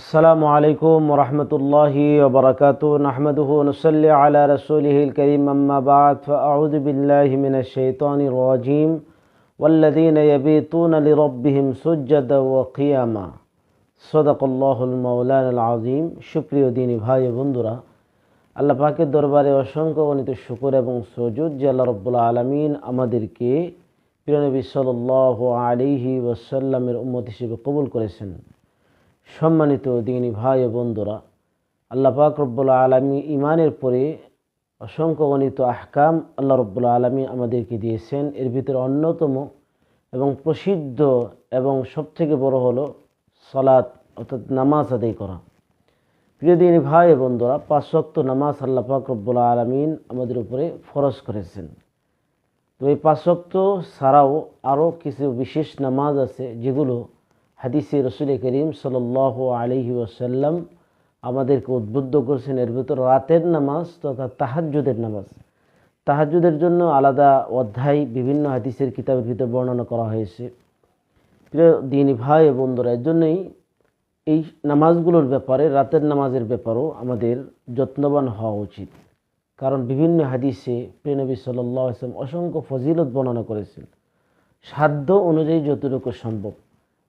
আসসালামু আলাইকুম ওরহমতুল্লাহি ওবরাকাতু নাহমাদুহু নুসাল্লি আলা রাসূলিহিল কারীম আম্মা বা'দ ফাআউযু বিল্লাহি মিনাশ শাইতানির রাজীম ওয়াল্লাযীনা ইয়াবীতুনা লিরাব্বিহিম সুজদান ওয়া কিয়ামা সাদাকাল্লাহুল মাওলানাল আযীম। সুপ্রিয় দ্বীনী ভাই ও বন্ধুরা, আল্লাহ পাকের দরবারে অসংখ্য গণিত শুকর এবং সুজুদ যে আল্লাহ রাব্বুল আলামিন আমাদেরকে প্রিয় নবী সাল্লাল্লাহু আলাইহি ওয়াসাল্লামের উম্মত হিসেবে কবুল করেছেন। সম্মানিত দ্বীনী ভাই ও বন্ধুরা, আল্লাহ পাক রব্বুল আলামিন ঈমানের পরে অসংখ্য গণিত আহকাম আল্লাহ রব্বুল আলামিন আমাদেরকে দিয়েছেন। এর ভিতরে অন্যতম এবং প্রসিদ্ধ এবং সবথেকে বড় হলো সালাত, অর্থাৎ নামাজ আদায় করা। প্রিয় দ্বীনী ভাই ও বন্ধুরা, 5 ওয়াক্ত নামাজ আল্লাহ পাক রব্বুল আলামিন আমাদের উপরে ফরজ করেছেন। তো এই 5 ওয়াক্ত ছাড়াও আরও কিছু বিশেষ নামাজ আছে যেগুলো হাদিসে রসুল করিম সাল্লাল্লাহু আলাইহি ওয়াসাল্লাম আমাদেরকে উদ্বুদ্ধ করেছেন। এর ভিতর রাতের নামাজ তথা তাহাজ্জুদের নামাজ, তাহাজ্জুদের জন্য আলাদা অধ্যায় বিভিন্ন হাদিসের কিতাবের ভিতরে বর্ণনা করা হয়েছে। প্রিয় দ্বীনী ভাই ও বন্ধুরা, এর জন্যই এই নামাজগুলোর ব্যাপারে, রাতের নামাজের ব্যাপারেও আমাদের যত্নবান হওয়া উচিত। কারণ বিভিন্ন হাদিসে প্রিয় নবী সাল্লাল্লাহু আলাইহি ওয়াসাল্লাম অসংখ্য ফজিলত বর্ণনা করেছেন। সাধ্য অনুযায়ী যতটুকু সম্ভব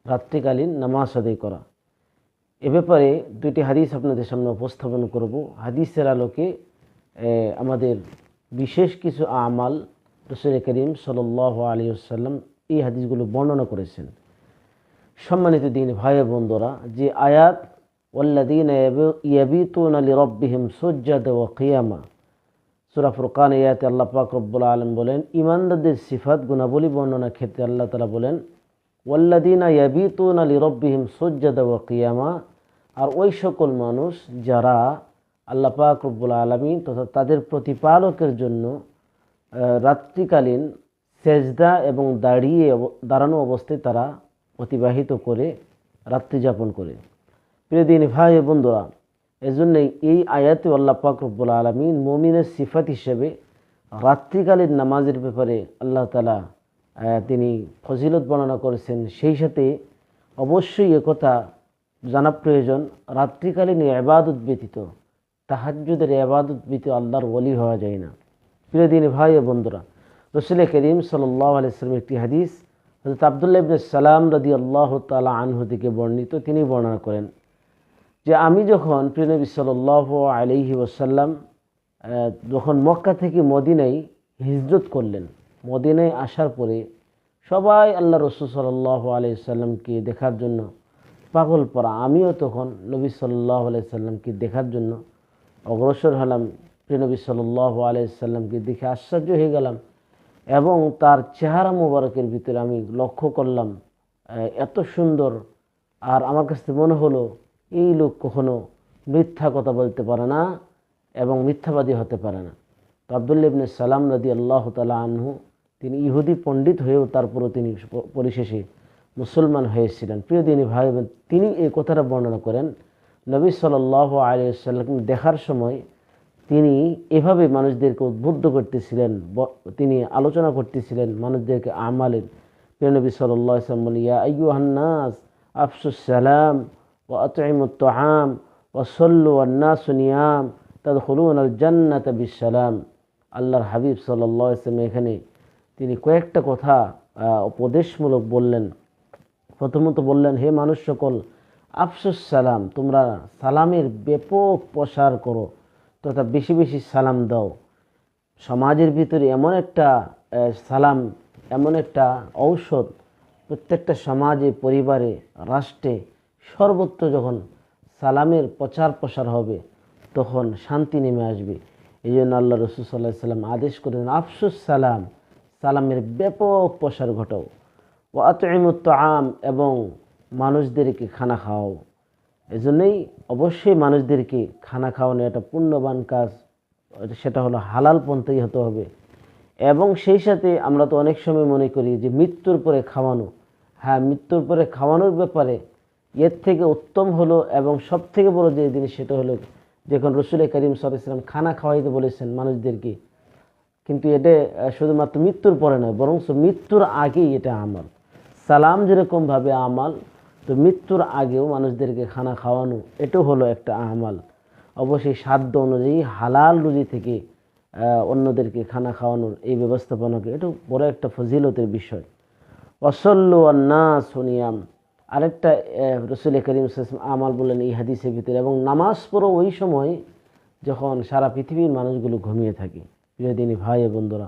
রাত্রিকালীন নামাজ আদায় করা। এ ব্যাপারে দুটি হাদিস আপনাদের সামনে উপস্থাপন করব। হাদিসের আলোকে আমাদের বিশেষ কিছু আমাল রাসূল করিম সাল্লাল্লাহু আলাইহি ওয়াসাল্লাম এই হাদিসগুলো বর্ণনা করেছেন। সম্মানিত দ্বীনী ভাই ও বন্ধুরা, যে আয়াত ওয়াল্লাযীনা ইয়াবীতুনা লিরাব্বিহিম সুজদান ওয়া কিয়ামা, সূরা ফুরকান আয়াতে আল্লাহ পাক রব্বুল আলামিন বলেন, ঈমানদারদের সিফাত গুণাবলী বর্ণনার ক্ষেত্রে আল্লাহ তাআলা বলেন ওয়াল্লাযীনা ইয়াবীতুনা লিরাব্বিহিম সুজদান ওয়া কিয়ামা, আর ওই সকল মানুষ যারা আল্লাহ পাক রব্বুল আলামিন তথা তাদের প্রতিপালকের জন্য রাত্রিকালীন সেজদা এবং দাঁড়ানো অবস্থায় তারা অতিবাহিত করে রাত্রি যাপন করে। প্রিয় দ্বীনী ভাই ও বন্ধুরা, এজন্যই এই আয়াতে আল্লাহ পাক রব্বুল আলামিন মুমিনের সিফাত হিসেবে রাত্রিকালীন নামাজের ব্যাপারে আল্লাহ তাআলা তিনি ফজিলত বর্ণনা করেছেন। সেই সাথে অবশ্যই একথা জানা প্রয়োজন, রাত্রিকালীন ইবাদত ব্যতীত, তাহাজ্জুদের ইবাদত ব্যতীত আল্লাহর ওলি হওয়া যায় না। প্রিয় দ্বীনী ভাই ও বন্ধুরা, রাসূল করিম সাল্লাল্লাহু আলাইহি ওয়াসাল্লামের একটি হাদিস হযরত আব্দুল্লাহ ইবনে সালাম রাদিয়াল্লাহু তাআলা আনহু থেকে বর্ণিত। তিনি বর্ণনা করেন যে আমি যখন প্রিয় নবী সাল্লাল্লাহু আলাইহি ওয়াসাল্লাম যখন মক্কা থেকে মদিনায় হিজরত করলেন, মদিনায় আসার পরে সবাই আল্লাহ রাসূল সাল্লাল্লাহু আলাইহি ওয়াসাল্লামকে দেখার জন্য পাগল পড়া। আমিও তখন নবী সাল্লাল্লাহু আলাইহি ওয়াসাল্লামকে দেখার জন্য অগ্রসর হলাম। প্রিয় নবী সাল্লাল্লাহু আলাইহি ওয়াসাল্লামকে দেখে আশ্চর্য হয়ে গেলাম এবং তার চেহারা মোবারকের ভিতরে আমি লক্ষ্য করলাম এত সুন্দর। আর আমার কাছে মনে হলো এই লোক কখনো মিথ্যা কথা বলতে পারে না এবং মিথ্যাবাদী হতে পারে না। তো আব্দুল্লাহ ইবনে সালাম রাদিয়াল্লাহু তাআলা আনহু তিনি ইহুদি পণ্ডিত হয়েও তারপরও তিনি পরিশেষে মুসলমান হয়েছিলেন। প্রিয় দ্বীনী ভাই, তিনি এই কথাটা বর্ণনা করেন, নবী সাল্লাল্লাহু আলাইহি ওয়াসাল্লাম দেখার সময় তিনি এভাবে মানুষদেরকে উদ্বুদ্ধ করতেছিলেন, তিনি আলোচনা করতেছিলেন মানুষদেরকে আমালের। প্রিয় নবী সাল্লাল্লাহু আলাইহি ওয়াসাল্লাম বলেন, ইয়া আইয়ুহান নাস আফশুস সালাম ওয়া আতঈমুত তুআম ওয়া সাল্লু ওয়ান নাসু নিয়াম তাদখুলুনাল জান্নাতা বিসসালাম। আল্লাহর হাবিব সাল্লাল্লাহু আলাইহি ওয়াসাল্লাম এখানে তিনি কয়েকটা কথা উপদেশমূলক বললেন। প্রথমত বললেন, হে মানুষ সকল, আফসুস সালাম, তোমরা সালামের ব্যাপক প্রসার করো তথা বেশি বেশি সালাম দাও। সমাজের ভিতরে এমন একটা সালাম, এমন একটা ঔষধ, প্রত্যেকটা সমাজে, পরিবারে, রাষ্ট্রে, সর্বত্র যখন সালামের প্রচার প্রসার হবে তখন শান্তি নেমে আসবে। এই জন্য আল্লাহ রাসূল সাল্লাল্লাহু আলাইহি ওয়াসাল্লাম আদেশ করেন, আফসুস সালাম, সালামের ব্যাপক প্রসার ঘটাও। ও আতঈমুত তুআম, এবং মানুষদেরকে খানা খাওয়াও। এজন্যই অবশ্যই মানুষদেরকে খানা খাওয়ানো একটা পুণ্যবান কাজ, সেটা হলো হালাল পন্থাই হতে হবে। এবং সেই সাথে আমরা তো অনেক সময় মনে করি যে মৃত্যুর পরে খাওয়ানো, হ্যাঁ, মৃত্যুর পরে খাওয়ানোর ব্যাপারে এর থেকে উত্তম হলো এবং সব থেকে বড় যে জিনিস সেটা হলো যখন রাসূল করিম সাল্লাল্লাহু আলাইহি ওয়াসাল্লাম খানা খাওয়াইতে বলেছেন মানুষদেরকে, কিন্তু এটা শুধুমাত্র মৃত্যুর পরে নয়, বরং মৃত্যুর আগেই এটা আমাল। সালাম যেরকমভাবে আমাল, তো মৃত্যুর আগেও মানুষদেরকে খানা খাওয়ানো এটাও হলো একটা আমাল। অবশ্যই সাধ্য অনুযায়ী হালাল রুজি থেকে অন্যদেরকে খানা খাওয়ানোর এই ব্যবস্থাপনাকে এটা বড় একটা ফজিলতের বিষয়। ওয়াসল্লু আন্নাস সুনিয়াম, আরেকটা রসুল করিম আমাল বললেন এই হাদিসের ভিতরে, এবং নামাজ পড়ো ওই সময় যখন সারা পৃথিবীর মানুষগুলো ঘুমিয়ে থাকে। প্রিয় দিনী ভাই বন্ধুরা,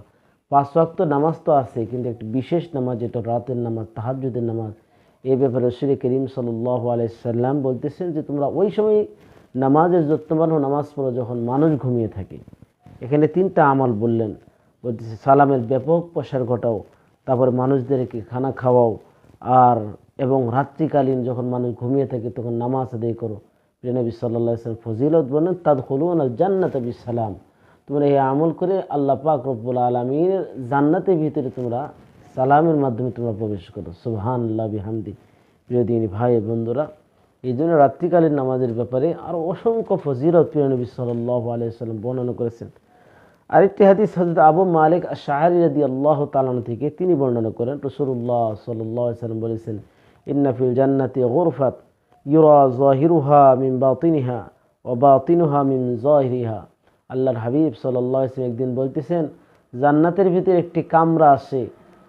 5 ওয়াক্ত নামাজ তো আছে, কিন্তু একটি বিশেষ নামাজ যেটা রাতের নামাজ, তাহাজ্জুদের নামাজ, এই ব্যাপারে রসুল করিম সাল্লাল্লাহু আলাইহি সাল্লাম বলতেছেন যে তোমরা ওই সময় নামাজের যত্নবান নামাজ পড়ো যখন মানুষ ঘুমিয়ে থাকে। এখানে 3টা আমল বললেন, বলতেছে সালামের ব্যাপক প্রসার ঘটাও, তারপরে মানুষদেরকে খানা খাওয়াও, আর এবং রাত্রিকালীন যখন মানুষ ঘুমিয়ে থাকে তখন নামাজ আদায় করো। প্রিয় নবী সাল্লাল্লাহু আলাইহি ওয়াসাল্লাম ফজিলত বলেন তাদখুলুনাল জান্নাতা বিসালাম, তোমরা এই আমল করে আল্লাহ পাক রব্বুল আলামিনের জান্নাতের ভিতরে তোমরা সালামের মাধ্যমে তোমরা প্রবেশ করো। সুবহানাল্লাহ বিহামদি। প্রিয় দিনী ভাই বন্ধুরা, এই জন্য রাত্রিকালীন নামাজের ব্যাপারে আরও অসংখ্য ফজিলত প্রিয় নবী সাল্লাল্লাহু আলাইহি ওয়াসাল্লাম বর্ণনা করেছেন। আরেকটি হাদিস হযরত আবু মালিক আশ-শাআরি রাদিয়াল্লাহু তাআলা থেকে তিনি বর্ণনা করেন, রাসূলুল্লাহ সাল্লাল্লাহু আলাইহি ওয়াসাল্লাম বলেছেন, ইন্না ফিল জান্নাতি গুরফাত ইউরা যাহিরুহা মিন বাতিনিহা ওয়া বাতিনুহা মিন যাহিরিহা। আল্লাহর হাবিব সাল্লাল্লাহু আলাইহি ওয়াসাল্লাম একদিন বলতেছেন, জান্নাতের ভিতরে একটি কামরা আছে,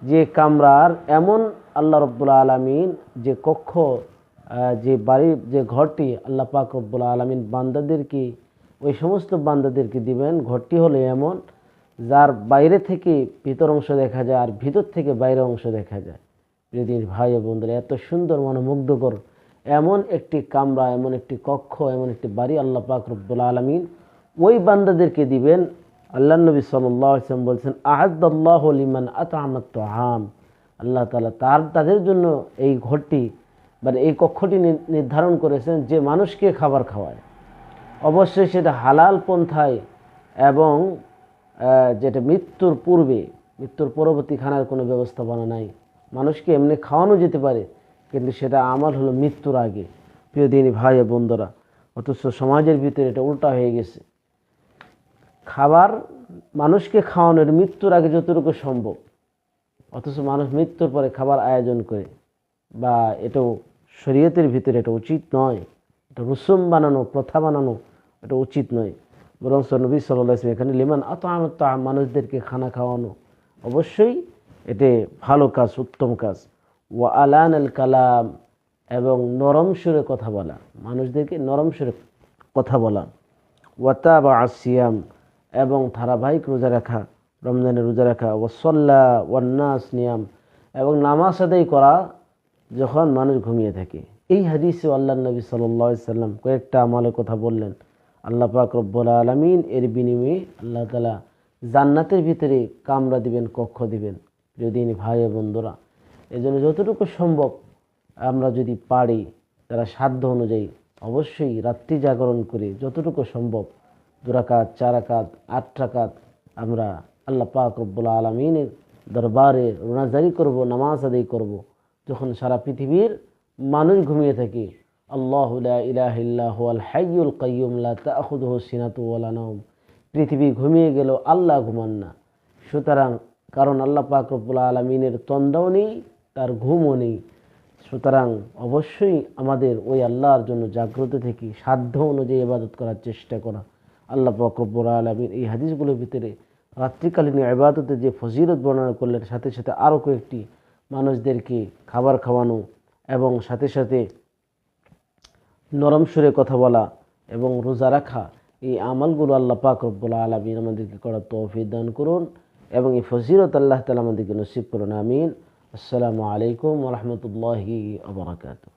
যে কামরার এমন আল্লাহ রব্বুল আলামিন যে কক্ষ, যে বাড়ির যে ঘরটি আল্লাহ পাক রব্বুল আলামিন বান্দাদেরকে, ওই সমস্ত বান্দাদেরকে দিবেন, ঘরটি হলো এমন যার বাইরে থেকে ভিতর অংশ দেখা যায় আর ভিতর থেকে বাইরের অংশ দেখা যায়। যদি ভাই ও বন্ধুরা, এত সুন্দর মনোমুগ্ধকর এমন একটি কামরা, এমন একটি কক্ষ, এমন একটি বাড়ি আল্লাহ পাক রব্বুল আলামিন ওই বান্দাদেরকে দিবেন। আল্লাহ নবী সাল্লাল্লাহু আলাইহি ওয়াসাল্লাম বলছেন, আ'আদ্দাল্লাহু লিমান আত'আমাত তুআম, আল্লাহ তাআলা তাদের জন্য এই ঘরটি মানে এই কক্ষটি নির্ধারণ করেছেন যে মানুষকে খাবার খাওয়ায়। অবশ্যই সেটা হালাল পন্থায়, এবং যেটা মৃত্যুর পূর্বে, মৃত্যুর পরবর্তী খানার কোনো ব্যবস্থাপনা নাই। মানুষকে এমনি খাওয়ানো যেতে পারে, কিন্তু সেটা আমল হলো মৃত্যুর আগে। প্রিয় দিনী ভাই ও বন্ধুরা, অথচ সমাজের ভিতরে এটা উল্টা হয়ে গেছে। খাবার মানুষকে খাওয়ানোর মৃত্যুর আগে যতটুকু সম্ভব, অথচ মানুষ মৃত্যুর পরে খাবার আয়োজন করে, বা এটাও শরীয়তের ভিতরে এটা উচিত নয়। এটা রুসুম বানানো, প্রথা বানানো, এটা উচিত নয়। বরং নবী সাল্লাল্লাহু আলাইহি ওয়াসাল্লাম এখানে লিমান আত'আমাত তুআম, মানুষদেরকে খানা খাওয়ানো অবশ্যই এটা ভালো কাজ, উত্তম কাজ। ওয়া আলানাল কালাম, এবং নরম সুরে কথা বলা, মানুষদেরকে নরম সুরে কথা বলা। ওয়া তাবা'আস সিয়াম, এবং ধারাবাহিক রোজা রাখা, রমজানের রোজা রাখা। ওয়া সাল্লা ওয়ান নাস নিয়াম, এবং নামাজ আদায় করা যখন মানুষ ঘুমিয়ে থাকে। এই হাদিসে আল্লাহর নবী সাল্লাল্লাহু আলাইহি ওয়াসাল্লাম কয়েকটা আমলের কথা বললেন। আল্লাহ পাক রব্বুল আলামিন এর বিনিময়ে আল্লাহ তাআলা জান্নাতের ভিতরে কামরা দিবেন, কক্ষ দিবেন। যদি ভাই বন্ধুরা, এজন্য যতটুকু সম্ভব আমরা যদি পারি, তারা সাধ্য অনুযায়ী অবশ্যই রাত্রি জাগরণ করে যতটুকু সম্ভব 2 রাকাত, 4 রাকাত, 8 রাকাত আমরা আল্লাহ পাক রব্বুল আলামিনের দরবারে রোনাজারি করব, নামাজ আদায় করব, যখন সারা পৃথিবীর মানুষ ঘুমিয়ে থাকে। আল্লাহু লা ইলাহা ইল্লা হুয়াল হাইয়ুল কাইয়্যুম লা তাখুযুহু সিনাতুন ওয়ালা নাওম, পৃথিবী ঘুমিয়ে গেল, আল্লাহ ঘুমান না। সুতরাং কারণ আল্লাহ পাক রব্বুল আলামিনের তন্দ্রাও নেই, তার ঘুমও নেই। সুতরাং অবশ্যই আমাদের ওই আল্লাহর জন্য জাগ্রত থেকে সাধ্য অনুযায়ী ইবাদত করার চেষ্টা করা। আল্লাহ পাক রব্বুল আলামিন এই হাদিসগুলোর ভিতরে রাত্রিকালীন ইবাদতের যে ফজিলত বর্ণনা করলেন, সাথে সাথে আরও কয়েকটি মানুষদেরকে খাবার খাওয়ানো, এবং সাথে সাথে নরম সুরে কথা বলা এবং রোজা রাখা, এই আমলগুলো আল্লাহ পাক রব্বুল আলামিন আমাদেরকে করার তৌফিক দান করুন, এবং এই ফজিলত আল্লাহ তাআলা আমাদেরকে নসিব করুন। আমিন। আসসালামু আলাইকুম ওয়া রাহমাতুল্লাহি ওয়া বারাকাতুহু।